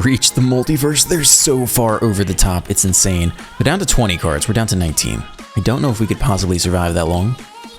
breach the multiverse. They're so far over the top. It's insane. We're down to 20 cards. We're down to 19. I don't know if we could possibly survive that long.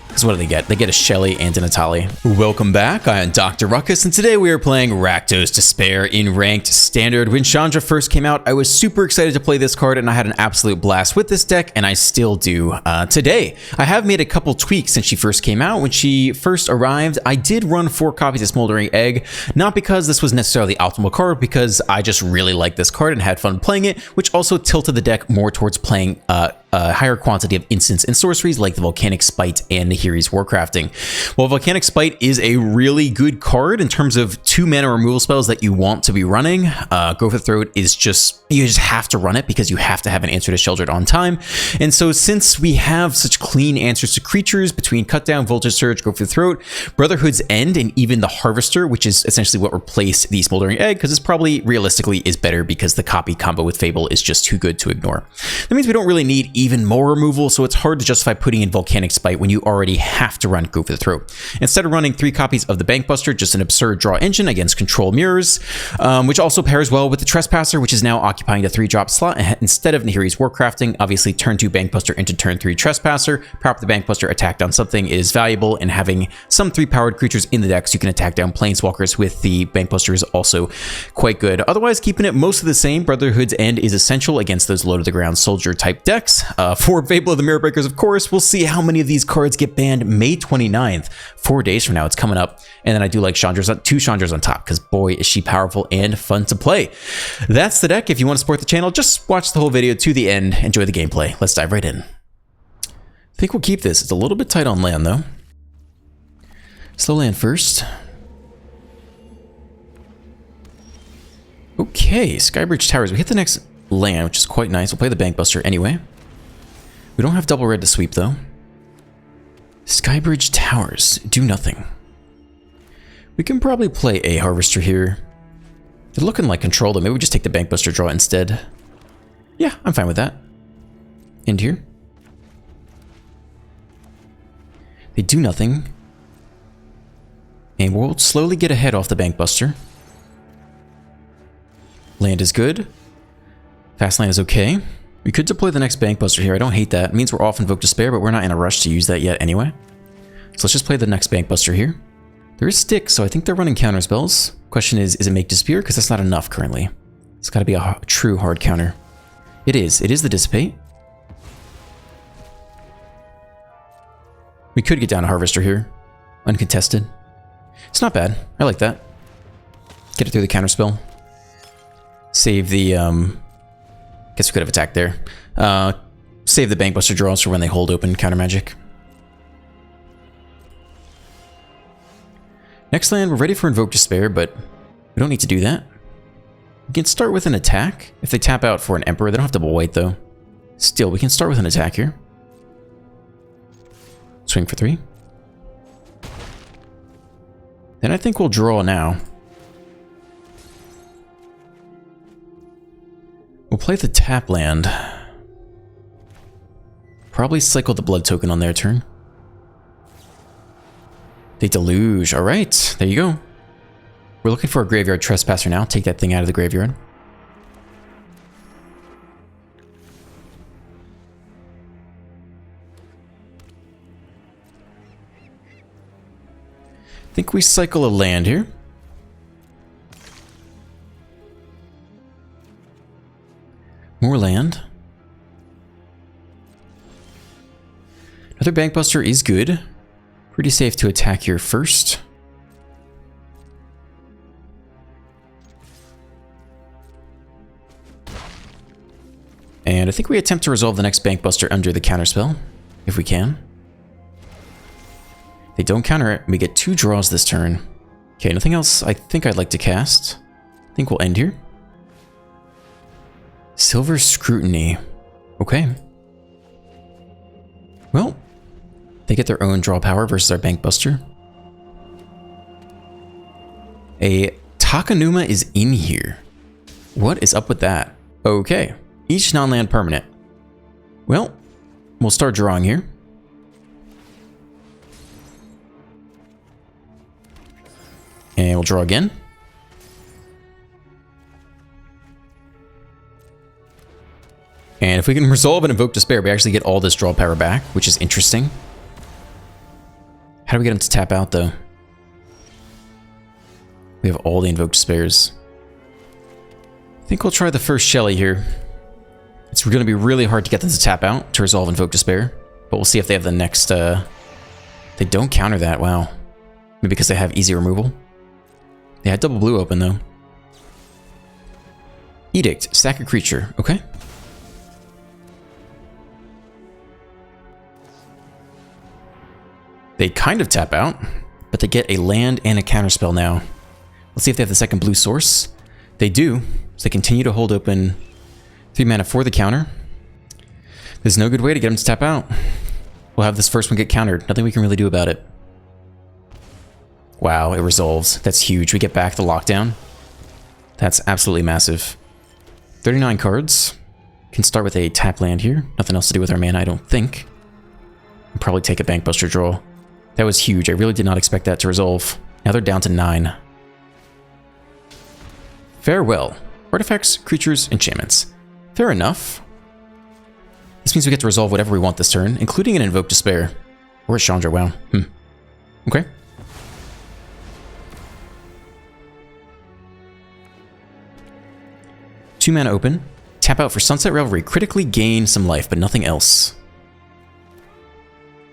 Because what do they get? They get a Shelly and an Atali. Welcome back. I am Dr. Ruckus, and today we are playing RAKDOS Despair in Ranked Standard. When Chandra first came out, I was super excited to play this card, and I had an absolute blast with this deck, and I still do today. I have made a couple tweaks since she first came out. When she first arrived, I did run 4 copies of Smoldering Egg, not because this was necessarily the optimal card, because I just really liked this card and had fun playing it, which also tilted the deck more towards playing a higher quantity of instants and sorceries like the Volcanic Spite and the Nahiri's Warcrafting. While Volcanic Spite is a really good card in terms of 2 mana removal spells that you want to be running, Go for the Throat is just, you just have to run it because you have to have an answer to Sheldred on time. And so since we have such clean answers to creatures between Cutdown, Voltage Surge, Go for the Throat, Brotherhood's End, and even the Harvester, which is essentially what replaced the Smoldering Egg, because it's probably realistically is better because the copy combo with Fable is just too good to ignore. That means we don't really need even more removal, so it's hard to justify putting in Volcanic Spite when you already have to run Go for the Throat. Instead of running 3 copies of the Bankbuster, just an absurd draw engine against Control Mirrors, which also pairs well with the Trespasser, which is now occupying the 3-drop slot instead of Nahiri's Warcrafting. Obviously, turn 2 Bankbuster into turn 3 Trespasser. Power up the Bankbuster, attack down something is valuable, and having some 3-powered creatures in the deck so you can attack down Planeswalkers with the Bankbuster is also quite good. Otherwise, keeping it most of the same, Brotherhood's End is essential against those low-to-the-ground soldier type decks. For Fable of the Mirror Breakers, of course, we'll see how many of these cards get banned May 29th, 4 days from now. It's coming up. And then I do like Chandra's, 2 Chandras on top, because boy, is she powerful and fun to play. That's the deck. If you want to support the channel, just watch the whole video to the end. Enjoy the gameplay. Let's dive right in. I think we'll keep this. It's a little bit tight on land, though. Slow land first. Okay, Skybridge Towers. We hit the next land, which is quite nice. We'll play the Bankbuster anyway. We don't have double red to sweep, though. Skybridge Towers do nothing. We can probably play a Harvester here. They're looking like control, though. Maybe we just take the Bankbuster draw instead. Yeah, I'm fine with that. End here. They do nothing. And we'll slowly get ahead off the Bankbuster. Land is good. Fast land is okay. We could deploy the next Bankbuster here. I don't hate that. It means we're off Invoke Despair, but we're not in a rush to use that yet anyway. So let's just play the next Bankbuster here. There is Stick, so I think they're running counter spells. Question is it Make Disappear? Because that's not enough currently. It's got to be a true hard counter. It is. It is the Dissipate. We could get down a Harvester here. Uncontested. It's not bad. I like that. Get it through the counter spell. Save the, guess we could have attacked there. Save the Bankbuster draws for when they hold open counter magic. Next land, we're ready for Invoke Despair, but we don't need to do that. We can start with an attack. If they tap out for an Emperor, they don't have double white though. Still, we can start with an attack here. Swing for 3. Then I think we'll draw now. We'll play the tap land. Probably cycle the blood token on their turn. They deluge. All right, there you go. We're looking for a graveyard trespasser now. Take that thing out of the graveyard. I think we cycle a land here. More land. Another Bankbuster is good. Pretty safe to attack here first. And I think we attempt to resolve the next Bankbuster under the counterspell, if we can. They don't counter it. We get 2 draws this turn. Okay, nothing else I think I'd like to cast. I think we'll end here. Silver Scrutiny. Okay. Well, they get their own draw power versus our Bankbuster. A Takanuma is in here. What is up with that? Okay. Each non-land permanent. Well, we'll start drawing here. And we'll draw again. And if we can resolve and invoke Despair, we actually get all this draw power back, which is interesting. How do we get him to tap out, though? We have all the invoked Despairs. I think we'll try the first Shelly here. It's going to be really hard to get them to tap out to resolve Invoke Despair, but we'll see if they have the next... They don't counter that, wow. Maybe because they have easy removal. They had double blue open, though. Edict, sack a creature, okay. They kind of tap out, but they get a land and a counterspell now. Let's see if they have the second blue source. They do, so they continue to hold open 3 mana for the counter. There's no good way to get them to tap out. We'll have this first one get countered. Nothing we can really do about it. Wow, it resolves. That's huge. We get back the lockdown. That's absolutely massive. 39 cards. Can start with a tap land here. Nothing else to do with our mana, I don't think. I'll probably take a Bankbuster draw. That was huge. I really did not expect that to resolve. Now they're down to 9. Farewell. Artifacts, creatures, enchantments. Fair enough. This means we get to resolve whatever we want this turn, including an Invoke Despair. Or a Chandra, wow. Okay. Two mana open. Tap out for Sunset Revelry. Critically gain some life, but nothing else.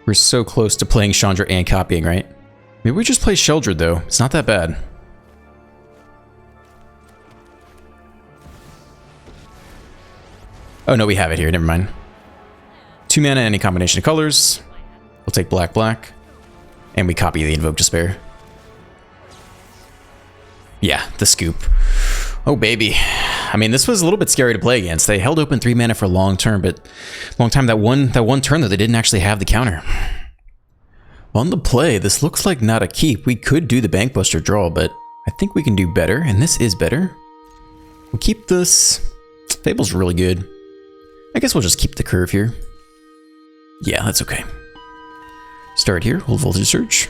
We're so close to playing Chandra and copying, right? Maybe we just play Sheldred, though. It's not that bad. Oh, no, we have it here. Never mind. 2 mana, any combination of colors. We'll take black, black. And we copy the Invoke Despair. Yeah, the scoop. Oh, baby. I mean, this was a little bit scary to play against. They held open 3 mana for a long time, that one turn, though, they didn't actually have the counter. On the play, this looks like not a keep. We could do the Bankbuster draw, but I think we can do better, and this is better. We'll keep this. Fable's really good. I guess we'll just keep the curve here. Yeah, that's okay. Start here, hold Voltage Surge.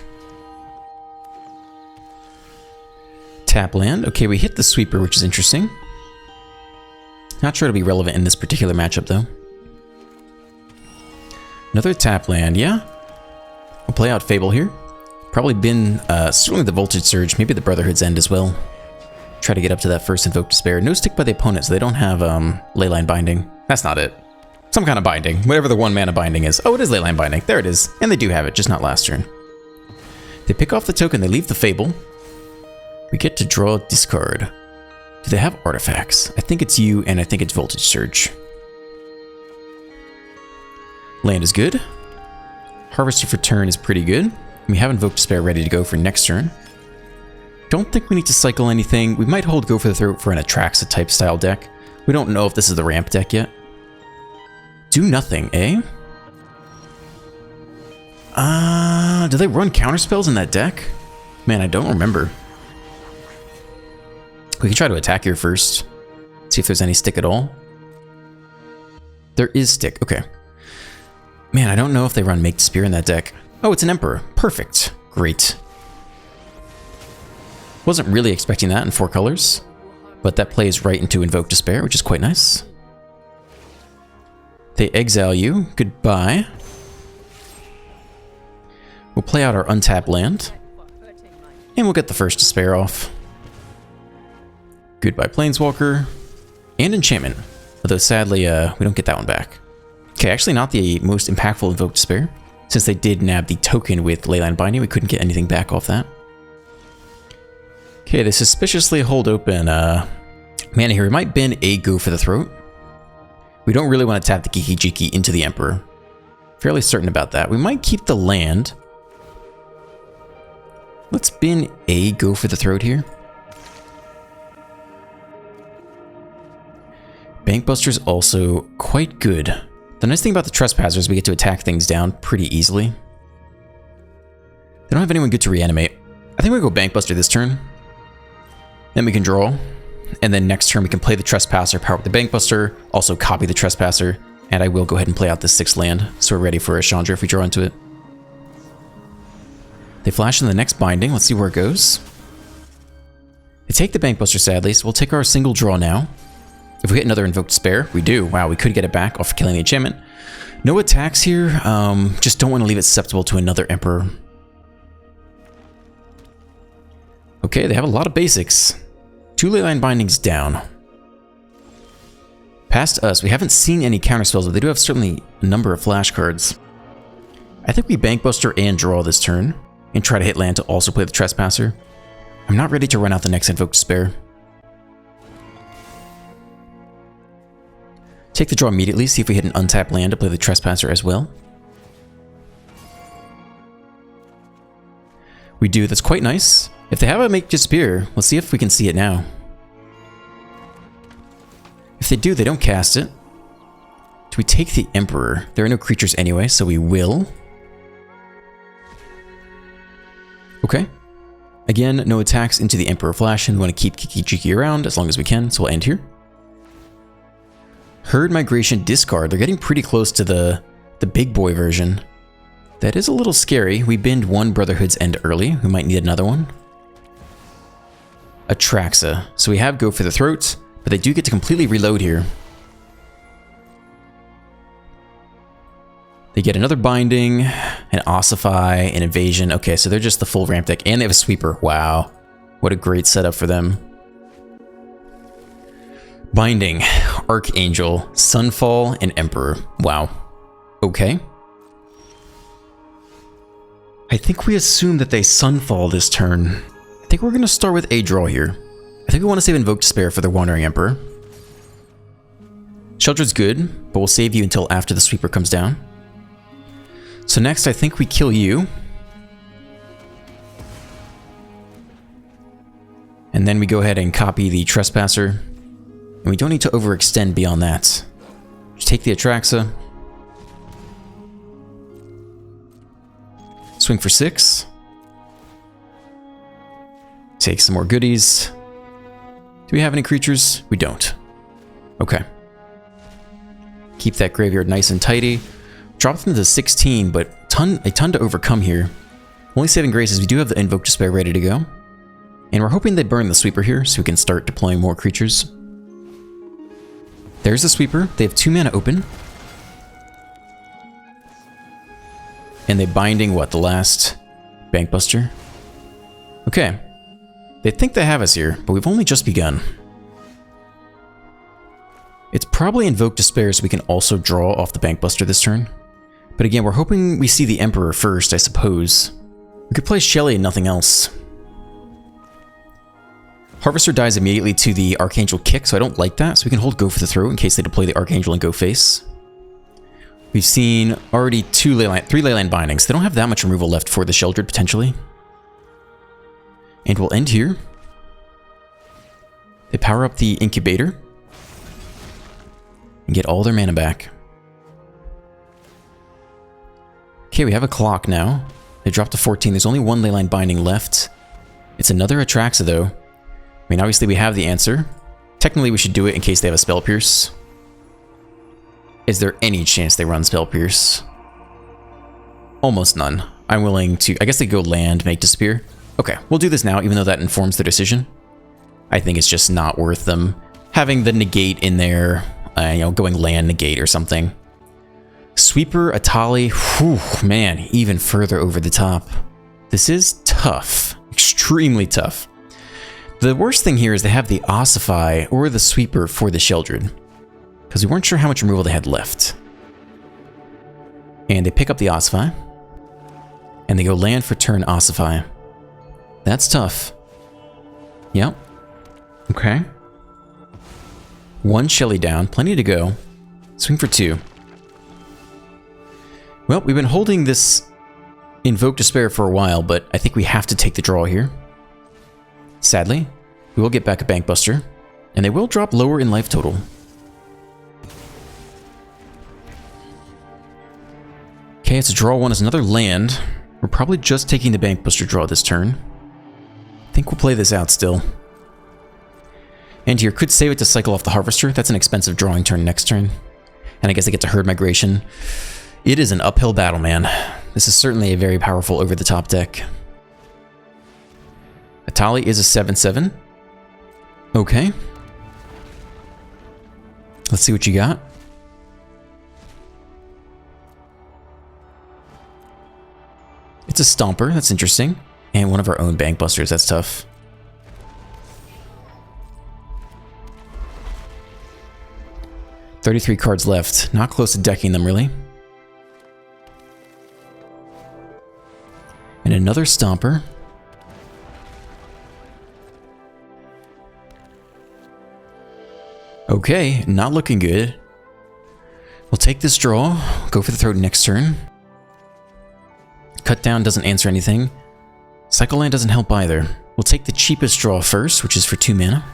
Tap land. Okay, we hit the Sweeper, which is interesting. Not sure it'll be relevant in this particular matchup, though. Another tap land, yeah. We'll play out Fable here. Probably been, certainly the Voltage Surge, maybe the Brotherhood's End as well. Try to get up to that first Invoke Despair. No stick by the opponent, so they don't have Leyline Binding. That's not it. Some kind of binding, whatever the 1 mana binding is. Oh, it is Leyline Binding. There it is. And they do have it, just not last turn. They pick off the token, they leave the Fable. We get to draw discard. Do they have artifacts? I think it's you, and I think it's Voltage Surge. Land is good. Harvester for turn is pretty good. We have Invoked Despair ready to go for next turn. Don't think we need to cycle anything. We might hold Go for the Throat for an Atraxa type style deck. We don't know if this is the ramp deck yet. Do nothing, eh? Do they run counterspells in that deck? Man, I don't remember. We can try to attack here first. See if there's any stick at all. There is stick, okay. Man, I don't know if they run Make the Spear in that deck. Oh, it's an Emperor. Perfect. Great. Wasn't really expecting that in 4 colors, but that plays right into Invoke Despair, which is quite nice. They exile you. Goodbye. We'll play out our untapped land, and we'll get the first Despair off. Goodbye Planeswalker, and Enchantment, although sadly we don't get that one back. Okay, actually not the most impactful Invoke Despair. Since they did nab the token with Leyline Binding, we couldn't get anything back off that. Okay, they suspiciously hold open mana here. We might bin a Go for the Throat. We don't really want to tap the Geeky Jiki into the Emperor. Fairly certain about that. We might keep the land. Let's bin a Go for the Throat here. Bankbuster's also quite good. The nice thing about the Trespasser is we get to attack things down pretty easily. They don't have anyone good to reanimate. I think we'll go Bankbuster this turn. Then we can draw. And then next turn we can play the Trespasser, power up the Bankbuster, also copy the Trespasser, and I will go ahead and play out this 6th land, so we're ready for a Chandra if we draw into it. They flash in the next binding, let's see where it goes. They take the Bankbuster sadly, so we'll take our single draw now. If we hit another Invoked Despair, we do. Wow, we could get it back off killing the enchantment. No attacks here. Just don't want to leave it susceptible to another Emperor. Okay, they have a lot of basics. 2 Leyline Bindings down. Past us, we haven't seen any counterspells, but they do have certainly a number of flashcards. I think we Bankbuster and draw this turn, and try to hit land to also play the Trespasser. I'm not ready to run out the next Invoked Despair. Take the draw immediately, see if we hit an untapped land to play the Trespasser as well. We do, that's quite nice. If they have a Make Disappear, let's see if we can see it now. If they do, they don't cast it. Do we take the Emperor? There are no creatures anyway, so we will. Okay. Again, no attacks into the Emperor Flash, and we want to keep Kiki-Jiki around as long as we can, so we'll end here. Herd Migration discard. They're getting pretty close to the big boy version. That is a little scary. We binned one Brotherhood's End early. We might need another one. Atraxa. So we have Go for the Throat, but they do get to completely reload here. They get another Binding, an Ossify, an Invasion. Okay, so they're just the full ramp deck, and they have a Sweeper. Wow. What a great setup for them. Binding, Archangel, Sunfall, and Emperor. Wow. Okay. I think we assume that they Sunfall this turn. I think we're going to start with a draw here. I think we want to save Invoked Despair for the Wandering Emperor. Sheldred's good, but we'll save you until after the Sweeper comes down. So next, I think we kill you. And then we go ahead and copy the Trespasser. And we don't need to overextend beyond that. Just take the Atraxa. Swing for 6. Take some more goodies. Do we have any creatures? We don't. Okay. Keep that graveyard nice and tidy. Drop them to 16, but a ton to overcome here. Only saving grace is we do have the Invoked Despair ready to go. And we're hoping they burn the Sweeper here so we can start deploying more creatures. There's the Sweeper. They have 2 mana open. And they Binding, what, the last Bankbuster? Okay. They think they have us here, but we've only just begun. It's probably Invoked Despair so we can also draw off the Bankbuster this turn. But again, we're hoping we see the Emperor first, I suppose. We could play Shelly and nothing else. Harvester dies immediately to the Archangel kick, so I don't like that. So we can hold Go for the Throat in case they deploy the Archangel and go face. We've seen already 3 Leyline Bindings. They don't have that much removal left for the Sheldred, potentially. And we'll end here. They power up the Incubator. And get all their mana back. Okay, we have a clock now. They dropped to 14. There's only 1 Leyline Binding left. It's another Atraxa, though. I mean, obviously we have the answer. Technically, we should do it in case they have a Spell Pierce. Is there any chance they run Spell Pierce? Almost none. I'm willing to... I guess they go land, Make Disappear. Okay, we'll do this now, even though that informs their decision. I think it's just not worth them having the negate in there. You know, going land negate or something. Sweeper, Atali, whew, man, even further over the top. This is tough. Extremely tough. The worst thing here is they have the Ossify or the Sweeper for the Sheldred, because we weren't sure how much removal they had left. And they pick up the Ossify, and they go land for turn Ossify. That's tough. Yep. Okay. 1 Shelly down, plenty to go. Swing for 2. Well, we've been holding this Invoked Despair for a while, but I think we have to take the draw here. Sadly, we will get back a Bankbuster, and they will drop lower in life total. Okay, it's a draw 1 as another land. We're probably just taking the Bankbuster draw this turn. I think we'll play this out still. And here, could save it to cycle off the Harvester. That's an expensive drawing turn next turn. And I guess they get to Herd Migration. It is an uphill battle, man. This is certainly a very powerful over-the-top deck. Atali is a 7/7. Okay. Let's see what you got. It's a Stomper, that's interesting. And one of our own Bank Busters, that's tough. $33 cards left. Not close to decking them, really. And another Stomper. Okay, not looking good. We'll take this draw, go for the throat next turn. Cut down doesn't answer anything. Cycle Land doesn't help either. We'll take the cheapest draw first, which is for 2 mana.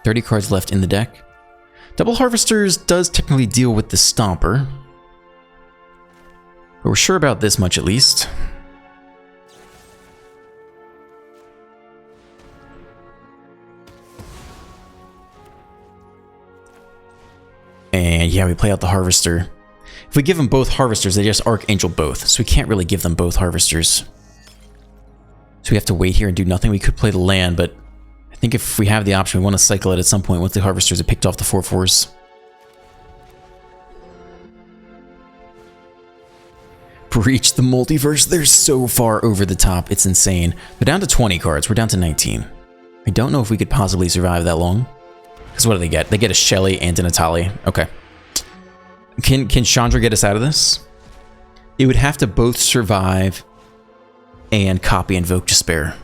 30 cards left in the deck. Double Harvesters does technically deal with the Stomper. But we're sure about this much at least. And yeah, we play out the Harvester. If we give them both Harvesters, they just Archangel both, so we can't really give them both Harvesters. So we have to wait here and do nothing. We could play the land, but I think if we have the option, we want to cycle it at some point once the Harvesters have picked off the 4/4s. Breach the multiverse. They're so far over the top. It's insane. We're down to 20 cards. We're down to 19. I don't know if we could possibly survive that long. Because what do they get? They get a Shelly and a Natali. Okay. Can Chandra get us out of this? It would have to both survive and copy Invoke Despair.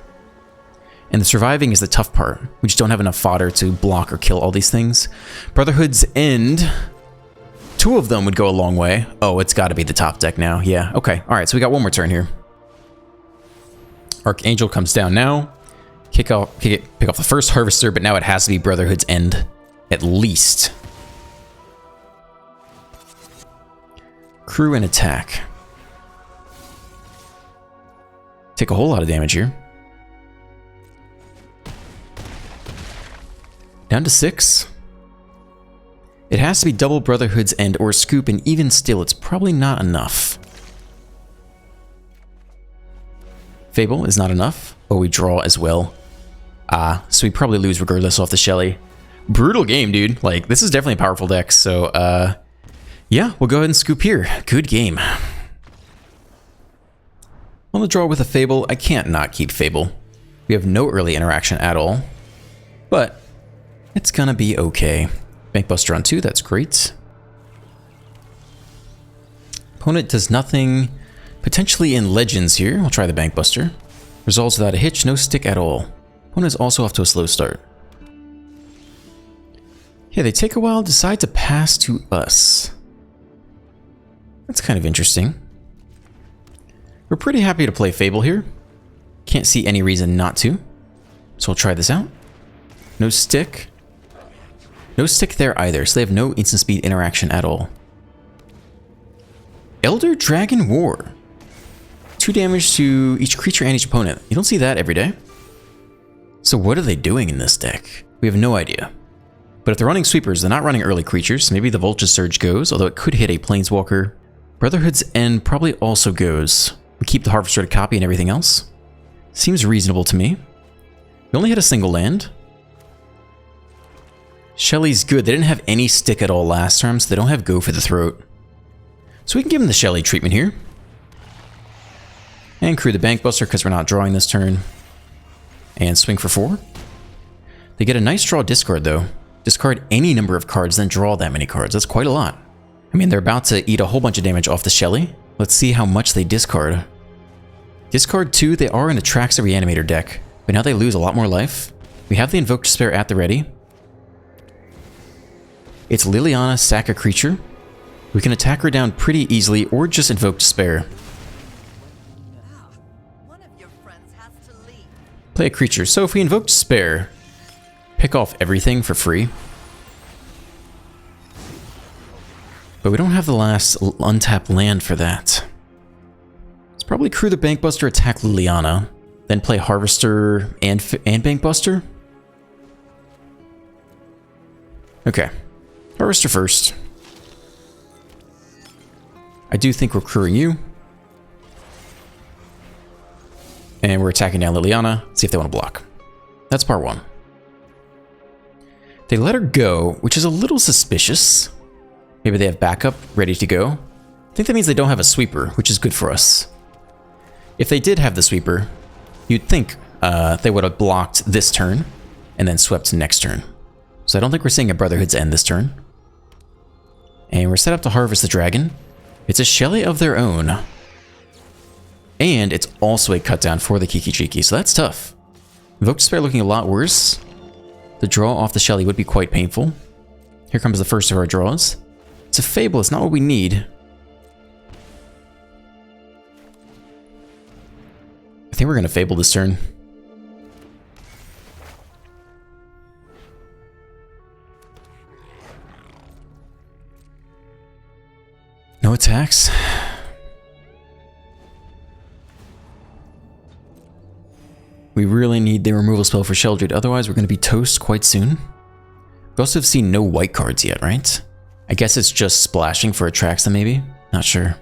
And the surviving is the tough part. We just don't have enough fodder to block or kill all these things. Brotherhood's End. 2 of them would go a long way. Oh, it's got to be the top deck now. Yeah, okay. All right, so we got one more turn here. Archangel comes down now. Pick off the first Harvester, but now it has to be Brotherhood's End, at least. Crew and attack. Take a whole lot of damage here. Down to 6. It has to be double Brotherhood's End or Scoop, and even still, it's probably not enough. Fable is not enough. Oh, we draw as well. So we probably lose regardless off the Shelly. Brutal game, dude. Like, this is definitely a powerful deck, so, yeah, we'll go ahead and scoop here. Good game. On the draw with a Fable, I can't not keep Fable. We have no early interaction at all, but it's gonna be okay. Bankbuster on 2, that's great. Opponent does nothing. Potentially in Legends here. We'll try the Bankbuster. Resolves without a hitch, no stick at all. Opponent is also off to a slow start. Yeah, they take a while, decide to pass to us. That's kind of interesting. We're pretty happy to play Fable here. Can't see any reason not to. So we'll try this out. No stick. No stick there either, so they have no instant speed interaction at all. Elder Dragon War. 2 damage to each creature and each opponent. You don't see that every day. So what are they doing in this deck? We have no idea. But if they're running sweepers, they're not running early creatures. Maybe the Vulture Surge goes, although it could hit a Planeswalker. Brotherhood's End probably also goes. We keep the Harvester to copy and everything else. Seems reasonable to me. We only hit a single land. Shelly's good. They didn't have any stick at all last time, so they don't have Go for the Throat. So we can give them the Shelly treatment here. And crew the Bankbuster because we're not drawing this turn. And swing for 4. They get a nice draw discard though. Discard any number of cards, then draw that many cards. That's quite a lot. I mean, they're about to eat a whole bunch of damage off the Shelly. Let's see how much they discard. Discard 2, they are in a Traxa Reanimator deck, but now they lose a lot more life. We have the Invoke Despair at the ready. It's Liliana, sack a creature. We can attack her down pretty easily, or just Invoke Despair. Play a creature. So if we Invoke Despair, pick off everything for free. But we don't have the last untapped land for that. Let's probably crew the Bankbuster, attack Liliana, then play Harvester and Bankbuster. Okay. Harvester first. I do think we're crewing you. And we're attacking down Liliana. See if they want to block. That's part 1. They let her go, which is a little suspicious. Maybe they have backup ready to go. I think that means they don't have a sweeper, which is good for us. If they did have the sweeper, you'd think they would have blocked this turn and then swept next turn. So I don't think we're seeing a Brotherhood's End this turn. And we're set up to harvest the dragon. It's a Shelly of their own. And it's also a cut down for the Kiki Chiki, so that's tough. Invoke Despair looking a lot worse. The draw off the Shelly would be quite painful. Here comes the first of our draws. It's a Fable, it's not what we need. I think we're going to Fable this turn. No attacks. We really need the removal spell for Sheldred, otherwise we're going to be toast quite soon. We also have seen no white cards yet, right? I guess it's just splashing for attracts them maybe? Not sure.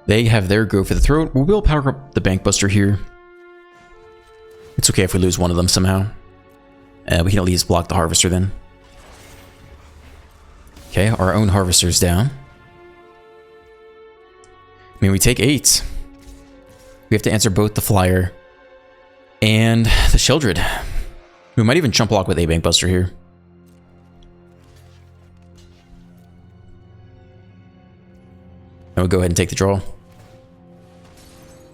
They have their go for the throat. We will power up the Bankbuster here. It's okay if we lose one of them somehow. We can at least block the Harvester then. Okay, our own Harvester's down. I mean, we take 8. We have to answer both the Flyer and the Sheldred. We might even chump block with a Bankbuster here. And we'll go ahead and take the draw.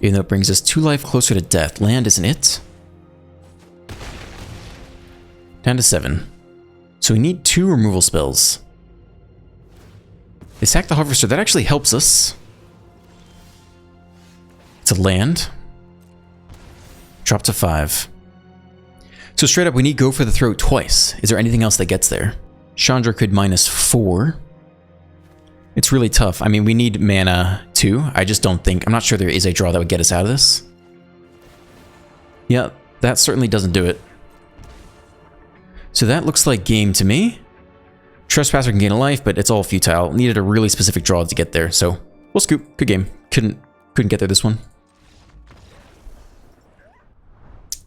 Even though it brings us 2 life closer to death. Land isn't it? Down to 7. So we need 2 removal spells. They sack the Harvester. That actually helps us. It's a land. Drop to 5. So straight up, we need go for the throat twice. Is there anything else that gets there? Chandra could -4. It's really tough. I mean, we need mana too. I just don't think... I'm not sure there is a draw that would get us out of this. Yeah, that certainly doesn't do it. So that looks like game to me. Trespasser can gain a life, but it's all futile. Needed a really specific draw to get there, so we'll scoop. Good game. Couldn't get there this one.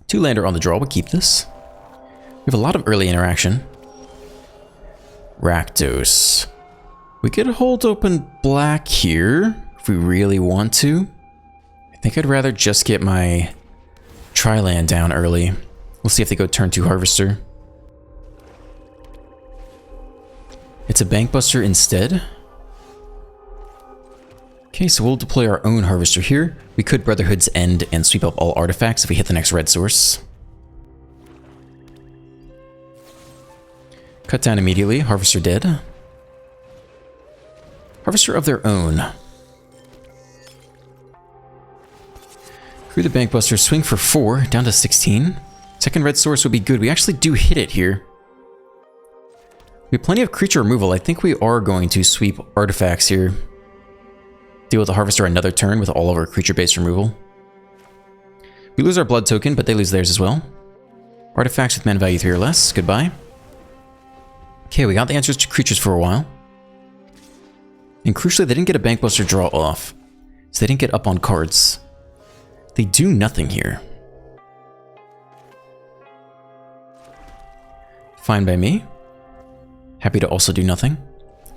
2 lander on the draw. We'll keep this. We have a lot of early interaction. RAKDOS. We could hold open black here if we really want to. I think I'd rather just get my tri-land down early. We'll see if they go turn 2 Harvester. It's a Bankbuster instead. Okay, so we'll deploy our own Harvester here. We could Brotherhood's End and sweep up all artifacts if we hit the next red source. Cut down immediately. Harvester dead. Harvester of their own. Crew the Bankbuster, swing for 4, down to 16. Second red source would be good. We actually do hit it here. We have plenty of creature removal. I think we are going to sweep artifacts here. Deal with the Harvester another turn with all of our creature-based removal. We lose our blood token, but they lose theirs as well. Artifacts with mana value 3 or less. Goodbye. Okay, we got the answers to creatures for a while. And crucially, they didn't get a Bankbuster draw off. So they didn't get up on cards. They do nothing here. Fine by me. Happy to also do nothing.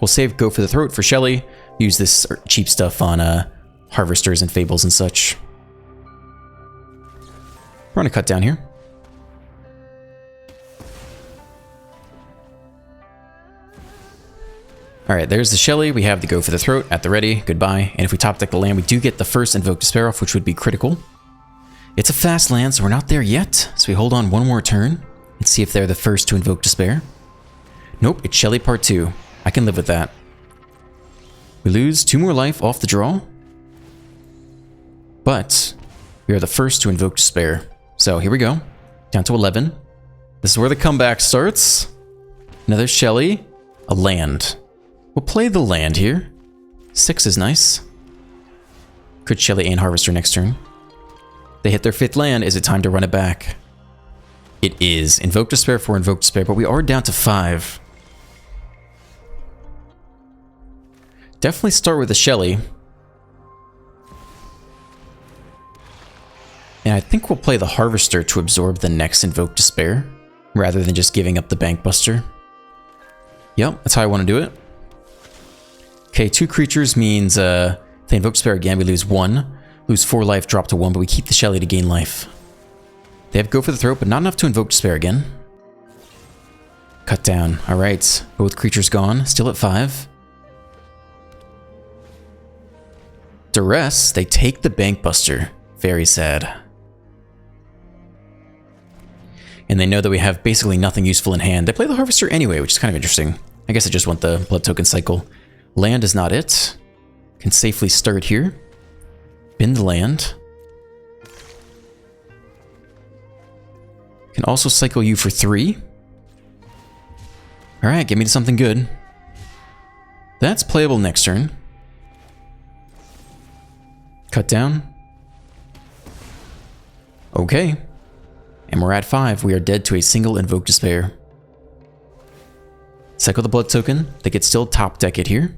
We'll save Go for the Throat for Shelly. Use this cheap stuff on Harvesters and Fables and such. We're gonna cut down here. Alright, there's the Shelly. We have the Go for the Throat at the ready. Goodbye. And if we top deck the land, we do get the first Invoke Despair off, which would be critical. It's a fast land, so we're not there yet. So we hold on one more turn and see if they're the first to Invoke Despair. Nope, it's Shelly part 2. I can live with that. We lose 2 more life off the draw. But we are the first to Invoke Despair. So here we go. Down to 11. This is where the comeback starts. Another Shelly. A land. We'll play the land here. 6 is nice. Could Shelly and Harvester next turn. They hit their 5th land. Is it time to run it back? It is. Invoke Despair for Invoke Despair, but we are down to 5. Definitely start with the Shelly. And I think we'll play the Harvester to absorb the next Invoke Despair. rather than just giving up the Bank Buster. Yep, that's how I want to do it. Okay, 2 creatures means if they invoke Despair again, we lose 1. Lose 4 life, drop to 1, but we keep the Shelly to gain life. They have Go for the Throat, but not enough to invoke Despair again. Cut down. Alright, both creatures gone, still at 5. Duress, they take the Bank Buster. Very sad. And they know that we have basically nothing useful in hand. They play the Harvester anyway, which is kind of interesting. I guess I just want the blood token cycle. Land is not it. Can safely start here. Bin the land. Can also cycle you for 3. Alright, get me to something good. That's playable next turn. Cut down. Okay. And we're at 5. We are dead to a single Invoke Despair. Cycle the blood token. They could still top deck it here.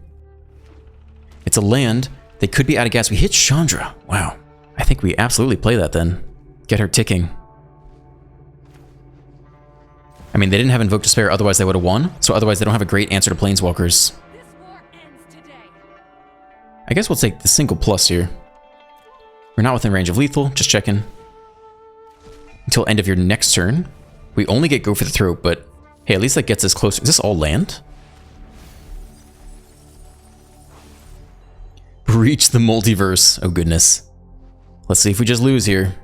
It's a land. They could be out of gas. We hit Chandra. Wow. I think we absolutely play that then. Get her ticking. I mean, they didn't have Invoke Despair, otherwise they would have won. So otherwise they don't have a great answer to Planeswalkers. I guess we'll take the single plus here. We're not within range of lethal, just checking. Until end of your next turn. We only get Go for the Throat, but hey, at least that gets us closer. Is this all land? Breach the multiverse. Oh goodness. Let's see if we just lose here.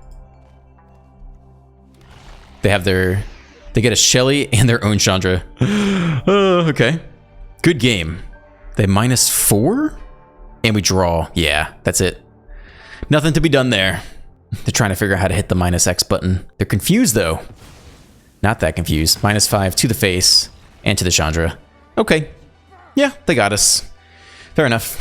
They have their... They get a Shelly and their own Chandra. Okay. Good game. They -4? And we draw. Yeah, that's it. Nothing to be done there. They're trying to figure out how to hit the -X button. They're confused, though. Not that confused. -5 to the face and to the Chandra. Okay. Yeah, they got us. Fair enough.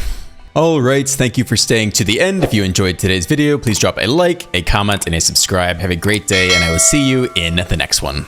Alright, thank you for staying to the end. If you enjoyed today's video, please drop a like, a comment, and a subscribe. Have a great day, and I will see you in the next one.